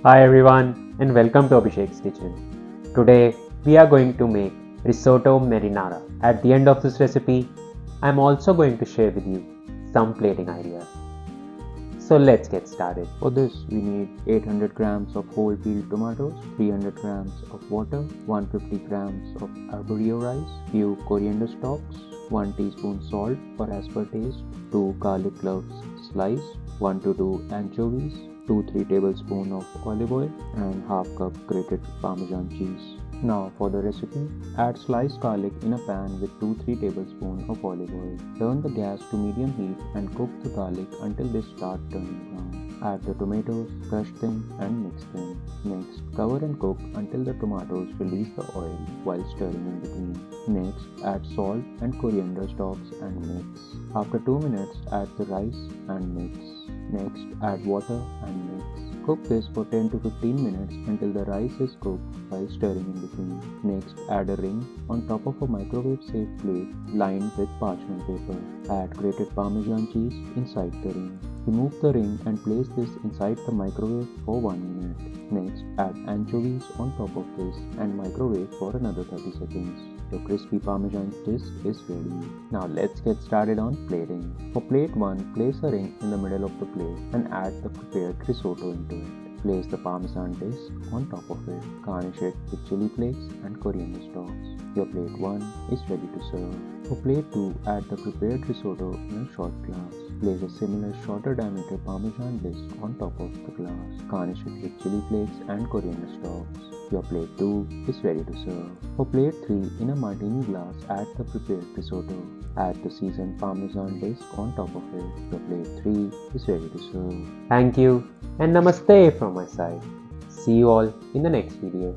Hi everyone and welcome to Abhishek's Kitchen. Today we are going to make risotto marinara. At the end of this recipe, I am also going to share with you some plating ideas. So let's get started. For this, we need 800 grams of whole peeled tomatoes, 300 grams of water, 150 grams of arborio rice, few coriander stalks, 1 teaspoon salt or as per taste, 2 garlic cloves sliced, 1 to 2 anchovies, 2-3 tablespoons of olive oil and half cup grated parmesan cheese. Now for the recipe, add sliced garlic in a pan with 2-3 tablespoons of olive oil. Turn the gas to medium heat and cook the garlic until they start turning brown. Add the tomatoes, crush them and mix them. Next, cover and cook until the tomatoes release the oil while stirring in between. Next, add salt and coriander stalks and mix. After 2 minutes, add the rice and mix. Next, add water and mix. Cook this for 10 to 15 minutes until the rice is cooked while stirring in between. Next, add a ring on top of a microwave-safe plate lined with parchment paper. Add grated parmesan cheese inside the ring. Remove the ring and place this inside the microwave for 1 minute. Next, add anchovies on top of this and microwave for another 30 seconds. Your crispy parmesan dish is ready. Now let's get started on plating. For plate 1, place a ring in the middle of the plate and add the prepared risotto into it. Place the parmesan dish on top of it. Garnish it with chili flakes and coriander stalks. Your plate 1 is ready to serve. For plate 2, add the prepared risotto in a short glass. Place a similar shorter diameter parmesan dish on top of the glass. Garnish it with chili flakes and coriander stalks. Your plate 2 is ready to serve. For plate 3, in a martini glass, add the prepared risotto. Add the seasoned parmesan dish on top of it. Your plate 3 is ready to serve. Thank you and namaste from my side. See you all in the next video.